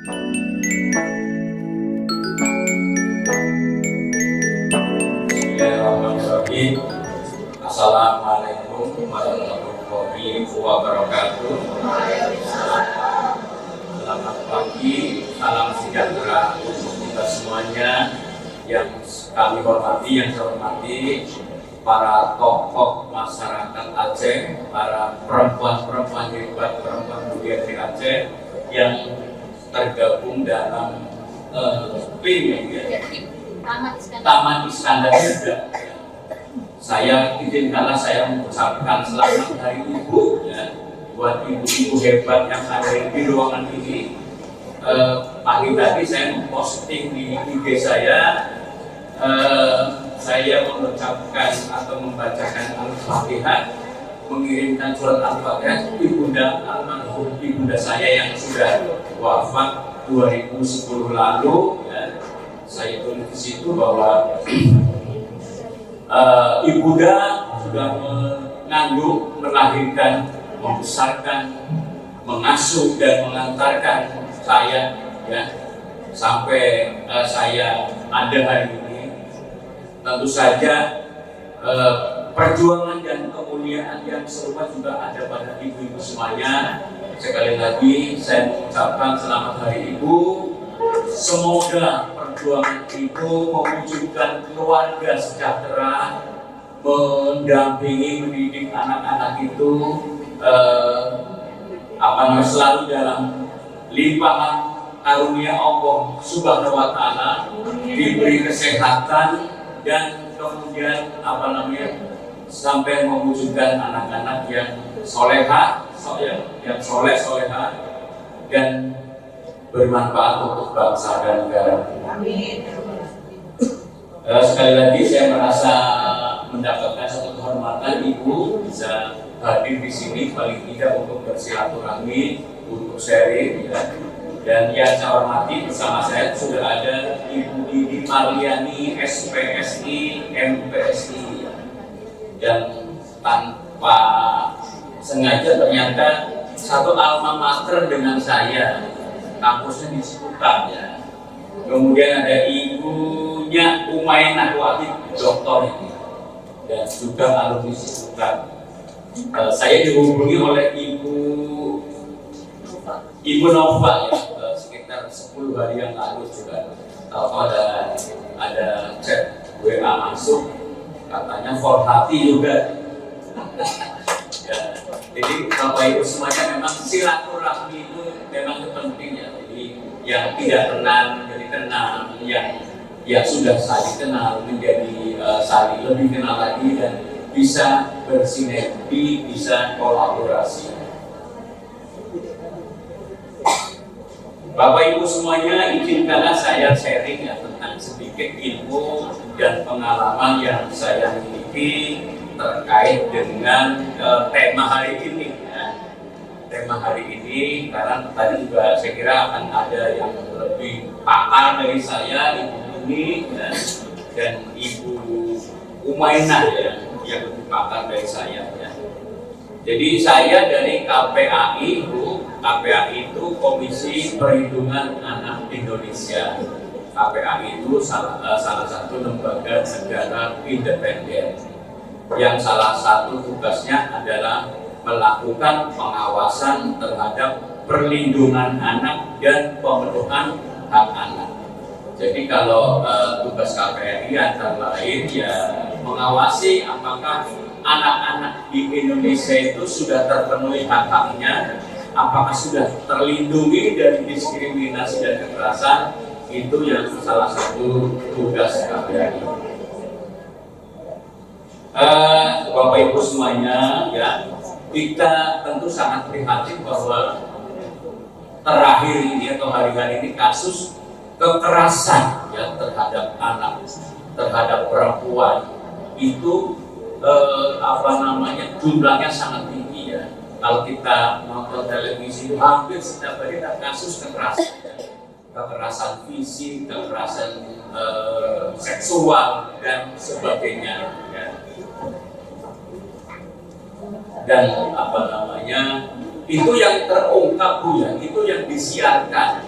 Bismillahirrahmanirrahim. Assalamualaikum warahmatullahi wabarakatuh. Selamat pagi, salam sejahtera untuk kita semuanya. Yang kami hormati, yang saya hormati para tokoh masyarakat Aceh, para perempuan-perempuan hebat, perempuan muda di Aceh yang tergabung dalam tim Taman Iskandar juga. Saya izinkanlah saya mengucapkan selamat Hari Ibu ya, buat ibu-ibu hebat yang ada di ruangan ini. Pagi tadi saya memposting di IG saya mengucapkan atau membacakan Al-Fatihah, mengirimkan surat Al-Fatihah ibunda almarhum ibunda saya yang sudah wafat 2010 lalu ya. Saya tulis di situ bahwa ibunda sudah mengandung, melahirkan, membesarkan, mengasuh dan mengantarkan saya ya sampai saya ada hari ini. Tentu saja perjuangan dan kemuliaan yang serupa juga ada pada ibu-ibu semuanya. Sekali lagi saya mengucapkan selamat Hari Ibu. Semoga perjuangan ibu mewujudkan keluarga sejahtera, mendampingi, mendidik anak-anak itu selalu dalam limpahan karunia Allah Subhanahu wa Ta'ala, diberi kesehatan dan kemudian sampai mewujudkan anak-anak yang soleha, yang soleh-soleha dan bermanfaat untuk bangsa dan negara. Amin. Sekali lagi saya merasa mendapatkan satu kehormatan Ibu bisa hadir di sini paling tidak untuk bersilaturahmi, untuk sharing ya. Dan yang saya hormati bersama saya sudah ada Ibu Didi Marliani SPSI MPSI yang tanpa sengaja ternyata satu alma mater dengan saya, kampusnya di Ciputat ya. Kemudian ada ibunya Umaynah Wahid, doktor ini dan juga alumni Ciputat. Saya dihubungi oleh Ibu Nova ya, sekitar 10 hari yang lalu juga. Tahu ada chat WA masuk, katanya for hati juga. Ya, jadi Bapak Ibu semuanya memang silaturahmi itu memang penting ya. Jadi yang tidak kenal menjadi kenal, yang sudah saling kenal menjadi saling lebih kenal lagi dan bisa bersinergi, bisa kolaborasi. Bapak Ibu semuanya, izinkanlah saya sharing ya tentang sedikit ilmu dan pengalaman yang saya miliki terkait dengan tema hari ini ya. Tema hari ini karena tadi juga saya kira akan ada yang lebih pakar dari saya, Ibu Nuni ya, dan Ibu Umaynah ya, yang lebih pakar dari saya ya. Jadi saya dari KPAI, Bu. KPAI itu Komisi Perlindungan Anak Indonesia. KPAI itu salah satu lembaga negara independen yang salah satu tugasnya adalah melakukan pengawasan terhadap perlindungan anak dan pemenuhan hak anak. Jadi kalau tugas KPAI antara lain ya mengawasi apakah anak-anak di Indonesia itu sudah terpenuhi hak-haknya, apakah sudah terlindungi dari diskriminasi dan kekerasan. Itu yang salah satu tugas KPAI. Bapak Ibu semuanya ya, kita tentu sangat prihatin bahwa terakhir ini atau hari-hari ini kasus kekerasan ya terhadap anak, terhadap perempuan itu jumlahnya sangat tinggi ya. Kalau kita nonton televisi hampir setiap hari ada kasus kekerasan fisik, kekerasan seksual dan sebagainya ya. Dan itu yang terungkap Bu ya, itu yang disiarkan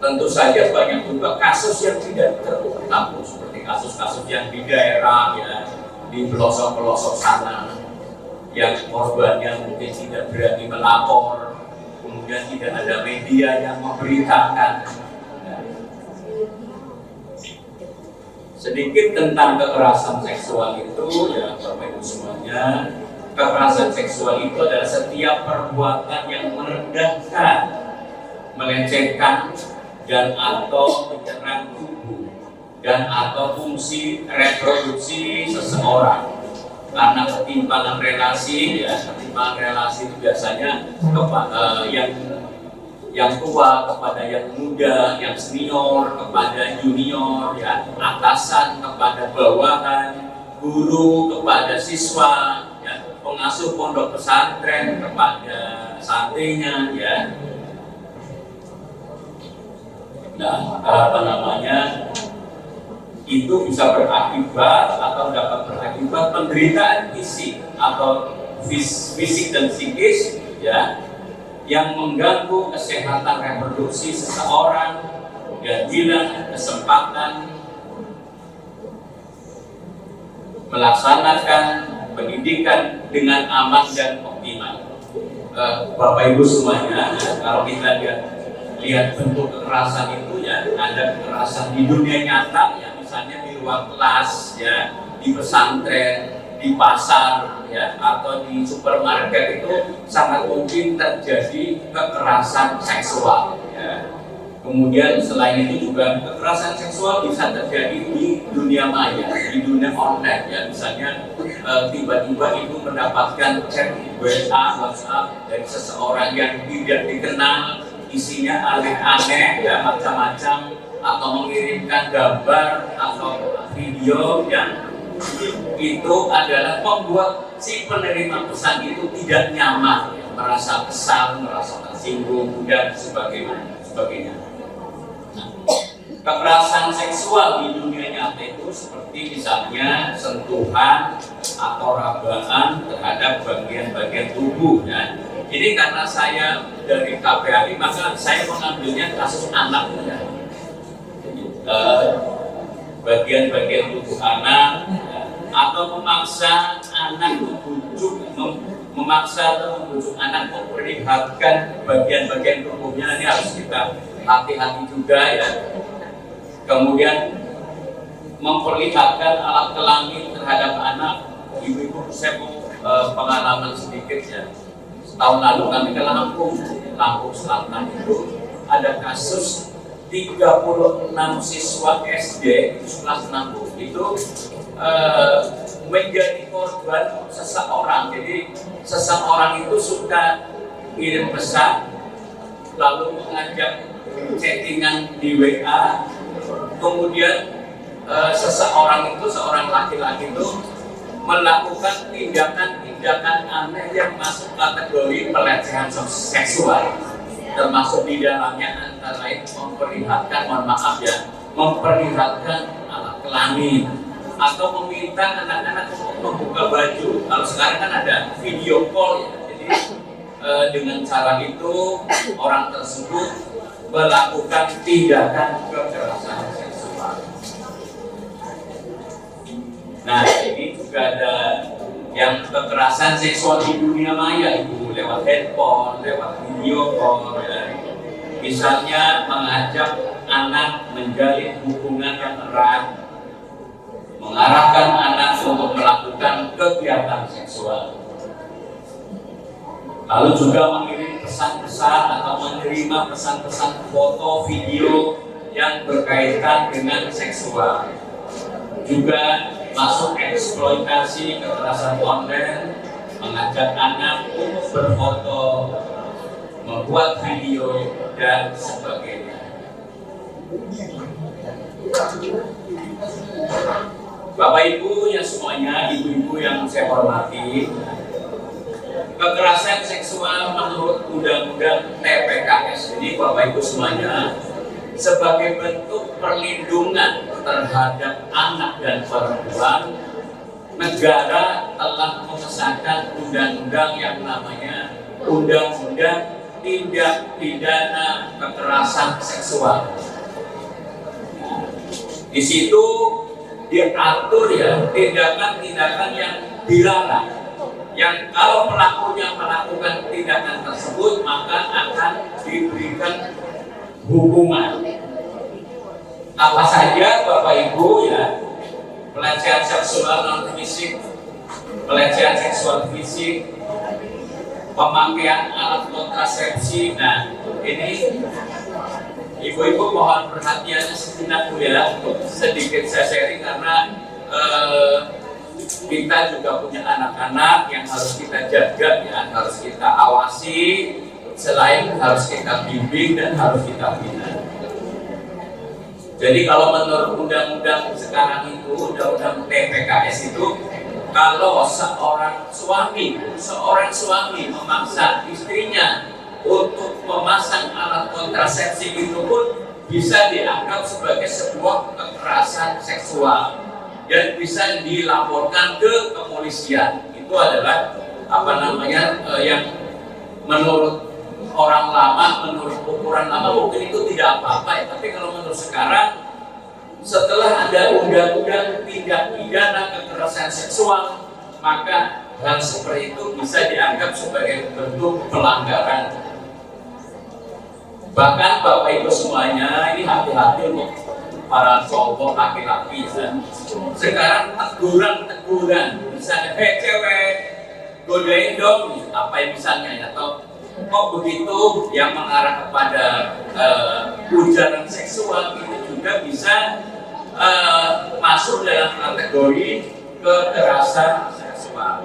tentu saja banyak juga kasus yang tidak terungkap, seperti kasus-kasus yang di daerah ya, di pelosok-pelosok sana, yang korbannya mungkin tidak berani melapor, kemudian tidak ada media yang memberitakan. Sedikit tentang kekerasan seksual itu ya Bapak Ibu semuanya. Kekerasan seksual itu adalah setiap perbuatan yang merendahkan, melecehkan, dan atau menyerang tubuh dan atau fungsi reproduksi seseorang karena ketimpangan relasi ya. Ketimpangan relasi itu biasanya yang tua kepada yang muda, yang senior kepada junior ya, atasan kepada bawahan, guru kepada siswa ya, pengasuh pondok pesantren kepada santrinya ya. Nah, itu bisa berakibat atau dapat berakibat penderitaan fisik atau fisik dan psikis ya, yang mengganggu kesehatan reproduksi seseorang dan hilang kesempatan melaksanakan pendidikan dengan aman dan optimal. Bapak Ibu semuanya, kalau kita lihat bentuk kekerasan itu ya, ada kekerasan di dunia nyata ya, misalnya di luar kelas ya, di pesantren, di pasar ya, atau di supermarket itu sangat mungkin terjadi kekerasan seksual ya. Kemudian selain itu juga kekerasan seksual bisa terjadi di dunia maya, di dunia online ya, misalnya tiba-tiba ibu mendapatkan chat WA, WhatsApp dari seseorang yang tidak dikenal, isinya aneh-aneh ya, macam-macam, atau mengirimkan gambar atau video yang itu adalah membuat si penerima pesan itu tidak nyaman ya, merasa kesal, merasa tersinggung dan sebagainya. Nah, kekerasan seksual di dunia nyata itu seperti misalnya sentuhan atau rabaan terhadap bagian-bagian tubuh ya. Ini karena saya dari KPAI maka saya mengambilnya kasus anak ya. Bagian-bagian tubuh anak ya, atau memaksa anak memaksa atau membujuk anak memperlihatkan bagian-bagian tubuhnya, ini harus kita hati-hati juga ya. Kemudian memperlihatkan alat kelamin terhadap anak. Ibu-ibu, saya mau pengalaman sedikit ya. Tahun lalu kami ke Lampung Selatan itu ada kasus 36 siswa SD kelas 6 itu menjadi korban seseorang. Jadi seseorang itu suka kirim pesan lalu mengajak chattingan di WA, kemudian seseorang itu, seorang laki-laki itu melakukan tindakan-tindakan aneh yang masuk kategori pelecehan seksual, termasuk di dalamnya antara lain memperlihatkan, mohon maaf ya, memperlihatkan alat kelamin atau meminta anak-anak untuk membuka baju. Kalau sekarang kan ada video call ya, jadi dengan cara itu orang tersebut melakukan tindakan kekerasan seksual. Nah, ini juga ada yang kekerasan seksual di dunia maya, ibu, lewat handphone, lewat video call ya. Misalnya mengajak anak menjalin hubungan yang erat, mengarahkan anak untuk melakukan kegiatan seksual, lalu juga mengirim pesan-pesan atau menerima pesan-pesan foto video yang berkaitan dengan seksual. Juga masuk eksploitasi kekerasan online, mengajak anak untuk berfoto, membuat video dan sebagainya. Bapak Ibu yang semuanya, ibu-ibu yang saya hormati, kekerasan seksual menurut Undang-Undang TPKS ini Bapak Ibu semuanya sebagai bentuk perlindungan terhadap anak dan perempuan, negara telah mengesahkan undang-undang yang namanya Undang-Undang tindak pidana kekerasan seksual. Di situ diatur ya tindakan-tindakan yang dilarang, yang kalau pelakunya melakukan tindakan tersebut maka akan diberikan hukuman. Apa saja Bapak Ibu ya? Pelecehan seksual non fisik, pelecehan seksual fisik, pemakaian alat kontrasepsi. Nah, ini ibu-ibu mohon perhatiannya sejenak ya, untuk sedikit saya sharing karena kita juga punya anak-anak yang harus kita jaga ya, harus kita awasi, selain harus kita bimbing dan harus kita bina. Jadi kalau menurut undang-undang sekarang itu, undang-undang TPKS itu, kalau seorang suami memaksa istrinya untuk memasang alat kontrasepsi itu pun bisa dianggap sebagai sebuah kekerasan seksual dan bisa dilaporkan ke kepolisian. Itu adalah yang menurut orang lama, menurut ukuran lama mungkin itu tidak apa-apa ya, tapi kalau menurut sekarang setelah ada undang-undang tindak pidana kekerasan seksual, maka hal seperti itu bisa dianggap sebagai bentuk pelanggaran. Bahkan Bapak Ibu semuanya ini hati-hati untuk para cowok laki-laki ya. Sekarang teguran misalnya cewek godain dong, apa yang misalnya ya, atau kok begitu yang mengarah kepada ujaran seksual itu juga bisa masuk dalam kategori kekerasan seksual.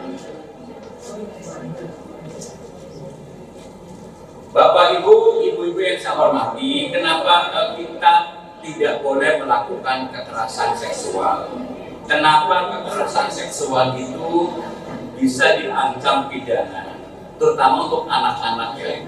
Bapak Ibu, ibu-ibu yang saya hormati, kenapa kita tidak boleh melakukan kekerasan seksual? Kenapa kekerasan seksual itu bisa diancam pidana? Terutama untuk anak-anak ya.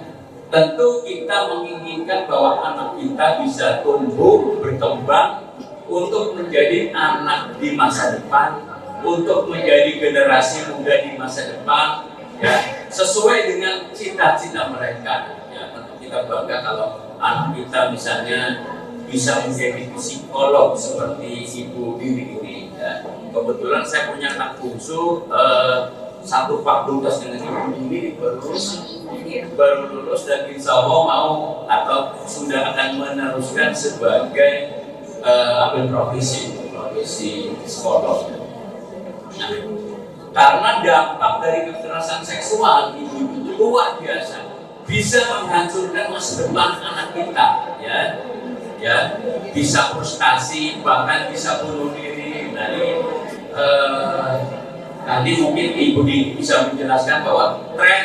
Tentu kita menginginkan bahwa anak kita bisa tumbuh, berkembang untuk menjadi anak di masa depan, untuk menjadi generasi muda di masa depan, ya, sesuai dengan cita-cita mereka. Ya, tentu kita bangga kalau anak kita misalnya bisa menjadi psikolog seperti Ibu Diri ini. Ya. Kebetulan saya punya anak bungsu. Satu fakultas dengan Ibu ini baru lulus dan insya Allah mau atau sudah akan meneruskan sebagai ambil profesi psikolog. Nah, karena dampak dari kekerasan seksual itu luar biasa, bisa menghancurkan masa depan anak kita, ya, bisa frustasi, bahkan bisa bunuh diri. Nanti mungkin Ibu bisa menjelaskan bahwa tren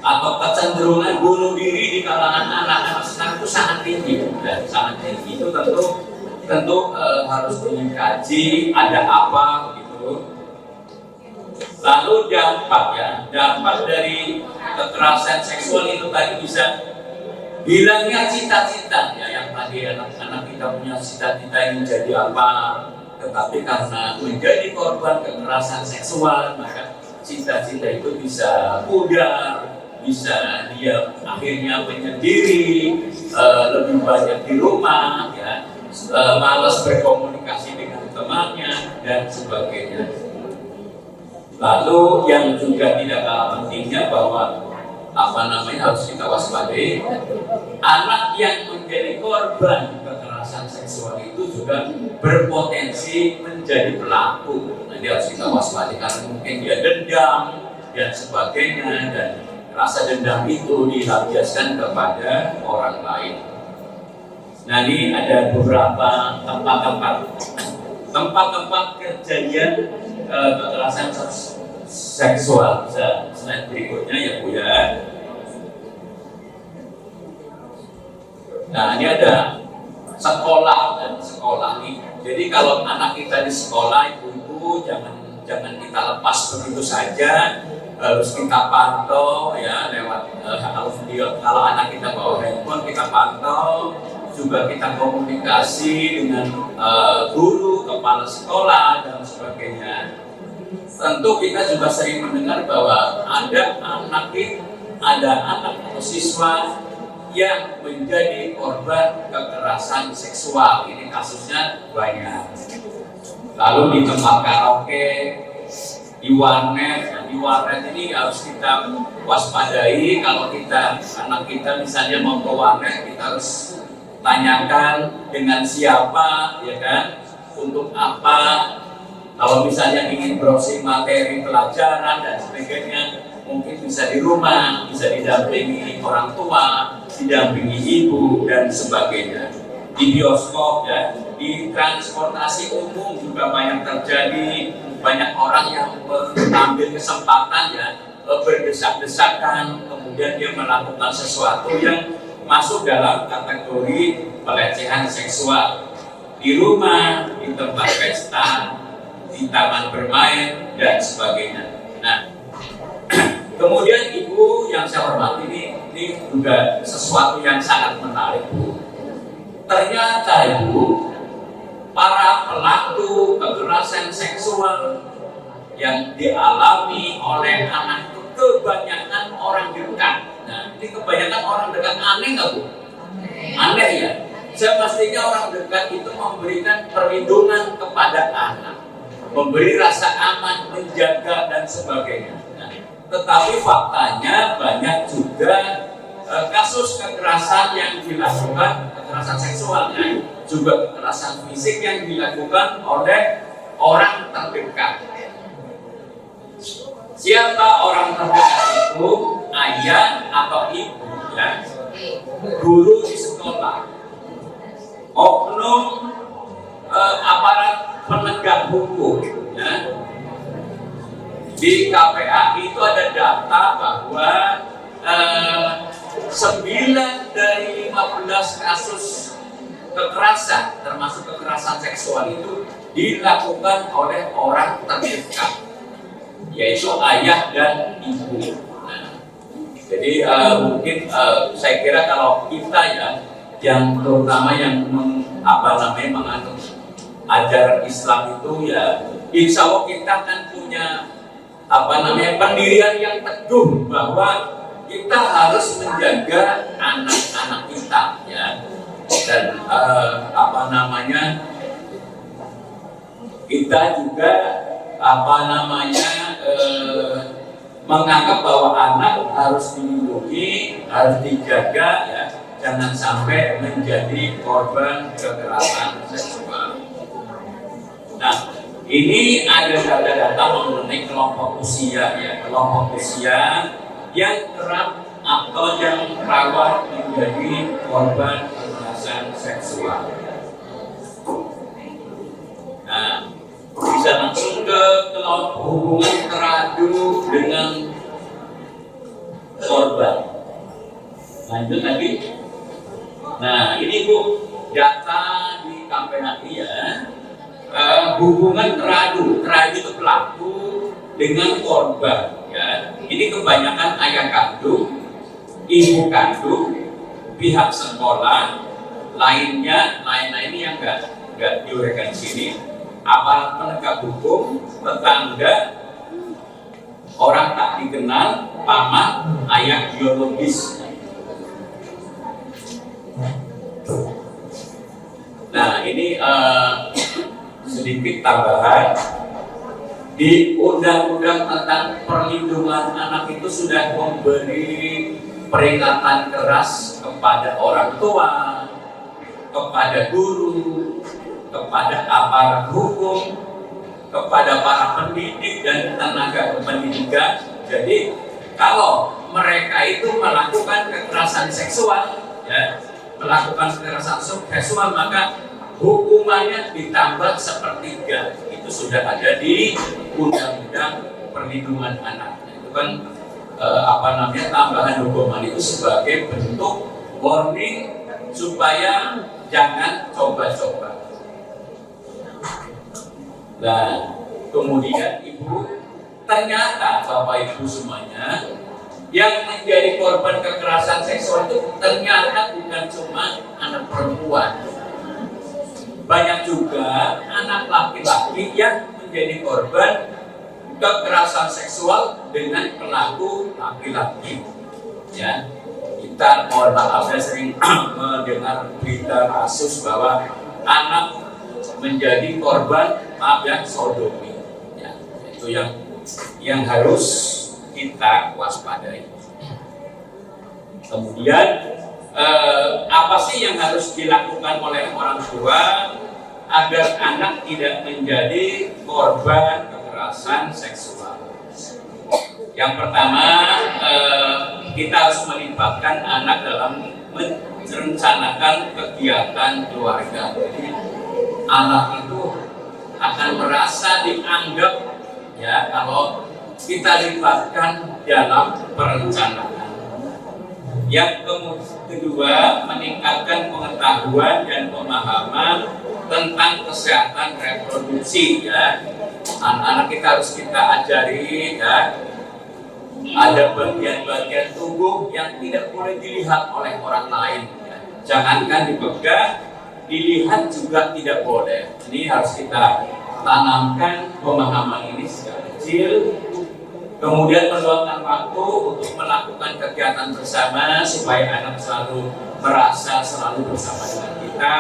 atau kecenderungan bunuh diri di kalangan anak-anak sekarang itu sangat tinggi, dan sangat tinggi. Itu tentu harus dikaji ada apa gitu. Lalu dampak dari kekerasan seksual itu tadi bisa hilangnya cita-cita ya, yang tadi anak-anak kita punya cita-cita ingin jadi apa. Tetapi karena menjadi korban kekerasan seksual, maka cita-cita itu bisa pudar, bisa dia akhirnya menyendiri, lebih banyak di rumah, ya, malas berkomunikasi dengan temannya dan sebagainya. Lalu yang juga tidak kalah pentingnya bahwa harus kita waspadai, anak yang menjadi korban kekerasan seksual itu juga berpotensi menjadi pelaku. Nah, dia harus kita waspadai karena mungkin dia dendam dan sebagainya, dan rasa dendam itu dilampiaskan kepada orang lain. Nah, ini ada beberapa tempat-tempat kejadian kekerasan seksual. Slide berikutnya ya Bu ya. Nah, ini ada sekolah nih. Jadi kalau anak kita di sekolah, ibu-ibu jangan kita lepas begitu saja, harus kita pantau ya lewat kalau anak kita bawa handphone kita pantau, juga kita komunikasi dengan guru, kepala sekolah dan sebagainya. Tentu kita juga sering mendengar bahwa ada anak ada anak atau siswa yang menjadi korban kekerasan seksual. Ini kasusnya banyak. Lalu di tempat karaoke, di warnet ini harus kita waspadai. Kalau anak kita misalnya mau ke warnet, kita harus tanyakan dengan siapa, ya kan, untuk apa. Kalau misalnya ingin browsing materi pelajaran dan sebagainya, mungkin bisa di rumah, bisa didampingi orang tua, didampingi ibu dan sebagainya. Di bioskop, ya, di transportasi umum juga banyak terjadi. Banyak orang yang mengambil kesempatan, ya, berdesak-desakan, kemudian dia melakukan sesuatu yang masuk dalam kategori pelecehan seksual. Di rumah, di tempat pesta, di taman bermain dan sebagainya. Nah, kemudian Ibu yang saya hormati, ini juga sesuatu yang sangat menarik, Bu. Ternyata Ibu, para pelaku kekerasan seksual yang dialami oleh anak itu kebanyakan orang dekat. Nah, ini kebanyakan orang dekat. Aneh nggak, Bu? Aneh, ya. Semestinya orang dekat itu memberikan perlindungan kepada anak, memberi rasa aman, menjaga dan sebagainya. Nah, tetapi faktanya banyak juga kasus kekerasan yang dilakukan, kekerasan seksual, juga kekerasan fisik yang dilakukan oleh orang terdekat. Siapa orang terdekat itu? Ayah atau ibu, ya, guru di sekolah, oknum aparat penegak hukum, ya. Di KPAI itu ada data bahwa 9 dari 15 kasus kekerasan, termasuk kekerasan seksual, itu dilakukan oleh orang terdekat, yaitu ayah dan ibu. Nah, jadi mungkin saya kira kalau kita, ya, yang terutama yang menganut ajaran Islam itu, ya, insya Allah kita akan punya pendirian yang teguh bahwa kita harus menjaga anak-anak kita, ya, dan kita juga menganggap bahwa anak harus dilindungi, harus dijaga, ya, jangan sampai menjadi korban kekerasan seksual. Nah, ini ada data-data mengenai kelompok usia, ya, kelompok usia yang kerap atau yang rawan menjadi korban kekerasan seksual. Nah, bisa langsung ke kelompok hubungan teradu dengan korban. Lanjut lagi. Nah, ini, Bu, data di KPAI, ya. Hubungan teradu itu pelaku dengan korban, ya. Ini kebanyakan ayah kandung, ibu kandung, pihak sekolah, lainnya yang nggak diuraikan di sini, aparat penegak hukum, tetangga, orang tak dikenal, paman, ayah biologis. Nah, ini sedikit tambahan. Di Undang-Undang tentang Perlindungan Anak itu sudah memberi peringatan keras kepada orang tua, kepada guru, kepada aparat hukum, kepada para pendidik dan tenaga pendidikan. Jadi kalau mereka itu melakukan kekerasan seksual, ya, melakukan kekerasan seksual, maka hukumannya ditambah sepertiga. Itu sudah ada di Undang-Undang Perlindungan Anak. Itu kan tambahan hukuman itu sebagai bentuk warning supaya jangan coba-coba. Nah, kemudian Ibu, ternyata Bapak Ibu semuanya, yang menjadi korban kekerasan seksual itu ternyata bukan cuma anak perempuan. Banyak juga anak laki-laki yang menjadi korban kekerasan seksual dengan pelaku laki-laki. ya. Kita mohon maaf ya sering mendengar berita kasus bahwa anak menjadi korban maaf ya sodomi, ya. Itu yang harus kita waspadai. Kemudian apa sih yang harus dilakukan oleh orang tua agar anak tidak menjadi korban kekerasan seksual? Yang pertama, kita harus melibatkan anak dalam merencanakan kegiatan keluarga. Jadi anak itu akan merasa dianggap ya kalau kita libatkan dalam perencanaan. Yang kedua, meningkatkan pengetahuan dan pemahaman tentang kesehatan reproduksi ya. Anak-anak kita harus kita ajari ya. Ada bagian-bagian tubuh yang tidak boleh dilihat oleh orang lain ya. Jangankan dipegang, dilihat juga tidak boleh. Ini harus kita tanamkan pemahaman ini sejak kecil. Kemudian meluangkan waktu untuk melakukan kegiatan bersama supaya anak selalu merasa selalu bersama dengan kita.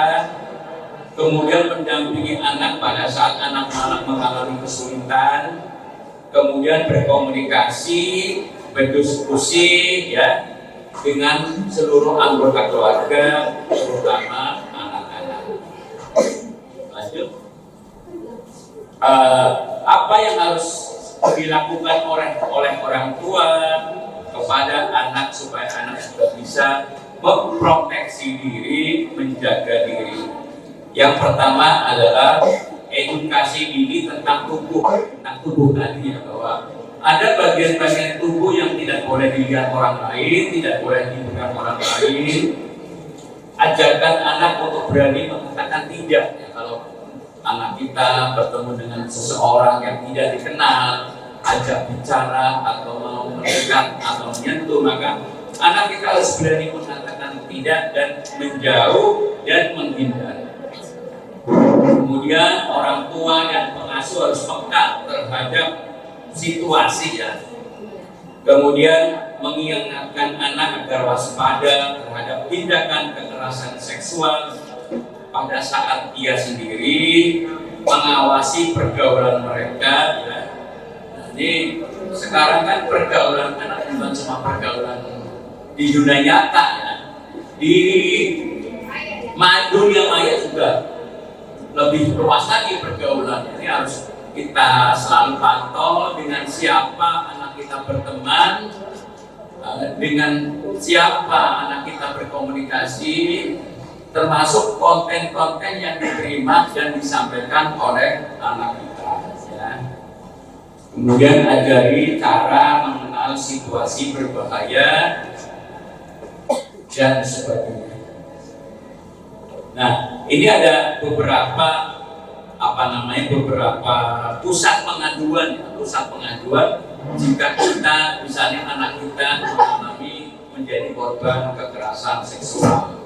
Kemudian mendampingi anak pada saat anak mengalami kesulitan. Kemudian berkomunikasi, berdiskusi ya dengan seluruh anggota keluarga, terutama anak-anak. Lanjut. Apa yang harus dilakukan oleh orang tua kepada anak supaya anak juga bisa memproteksi diri, menjaga diri? Yang pertama adalah edukasi dini tentang tubuh tadi ya, bahwa ada bagian-bagian tubuh yang tidak boleh dilihat orang lain, tidak boleh dipegang orang lain. Ajarkan anak untuk berani mengatakan tidak ya, kalau anak kita bertemu dengan seseorang yang tidak dikenal, ajak bicara atau mau mendekat atau menyentuh, maka anak kita harus berani mengatakan tidak dan menjauh dan menghindar. Kemudian orang tua dan pengasuh harus peka terhadap situasi ya. Kemudian mengingatkan anak agar waspada terhadap tindakan kekerasan seksual pada saat dia sendiri, mengawasi pergaulan mereka ya. Jadi sekarang kan pergaulan anak bukan cuma pergaulan di dunia nyata ya, di dunia maya juga lebih luas lagi pergaulan. Ini harus kita selalu pantau dengan siapa anak kita berteman, dengan siapa anak kita berkomunikasi, termasuk konten-konten yang diterima dan disampaikan oleh anak kita ya. Kemudian ajari cara mengenal situasi berbahaya dan sebagainya. Nah, ini ada beberapa beberapa pusat pengaduan jika kita misalnya anak kita menjadi korban kekerasan seksual.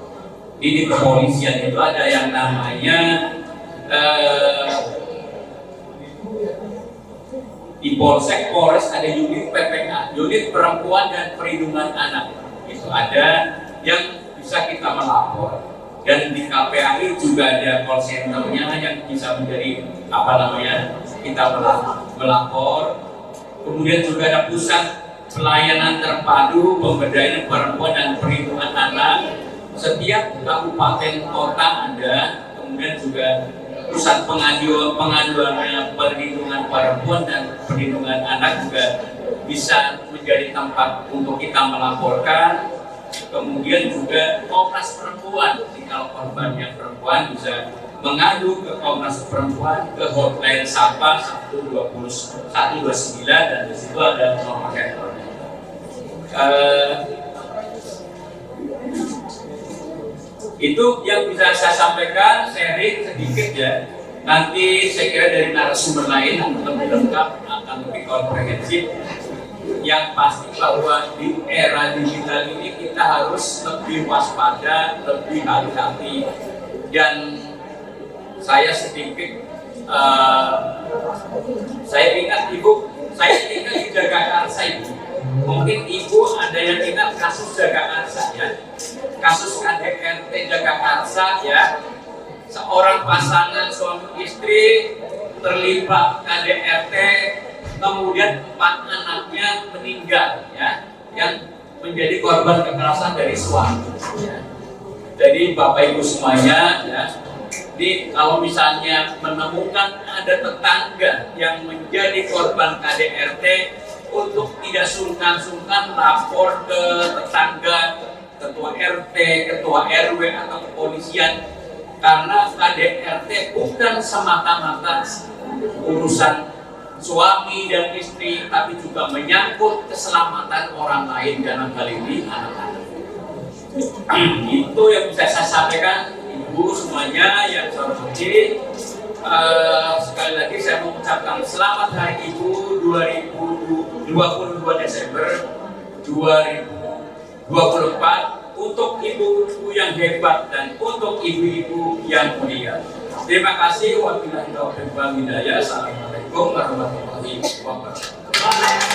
Di kepolisian itu ada yang namanya di Polsek, Polres ada unit PPK, unit perempuan dan perlindungan anak. Itu ada yang bisa kita melapor. Dan di KPAI juga ada call center-nya yang bisa menjadi kita melapor. Kemudian juga ada pusat pelayanan terpadu pemberdayaan perempuan dan perlindungan anak. Setiap kabupaten kota ada. Kemudian juga pusat pengaduan perlindungan perempuan dan perlindungan anak juga bisa menjadi tempat untuk kita melaporkan. Kemudian juga Komnas Perempuan, kalau korbannya perempuan bisa mengadu ke Komnas Perempuan ke hotline Sapa 129 dan di situ ada nomor handphone. Itu yang bisa saya sampaikan, sharing sedikit ya. Nanti saya kira dari narasumber lain akan lebih lengkap, akan lebih komprehensif. Yang pasti bahwa di era digital ini kita harus lebih waspada, lebih hati-hati. Dan saya sedikit, saya ingat ibu, saya tinggal di Jakarta Ibu. Mungkin ibu ada yang ingat kasus Jagakarsa ya, kasus KDRT Jagakarsa ya, seorang pasangan suami istri terlibat KDRT, kemudian 4 anaknya meninggal ya, yang menjadi korban kekerasan dari suami. Ya. Jadi Bapak Ibu semuanya ya, jadi kalau misalnya menemukan ada tetangga yang menjadi korban KDRT, untuk tidak sungkan-sungkan lapor ke tetangga, ketua RT, ketua RW atau kepolisian, karena KDRT bukan semata-mata urusan suami dan istri, tapi juga menyangkut keselamatan orang lain dalam hal ini anak-anak. Itu yang bisa saya sampaikan ibu semuanya yang saya hormati. Sekali lagi saya mengucapkan selamat Hari Ibu 22 Desember 2024 untuk ibu-ibu yang hebat dan untuk ibu-ibu yang mulia. Terima kasih. Wabillahi taufiq wal hidayah. Assalamualaikum warahmatullahi wabarakatuh.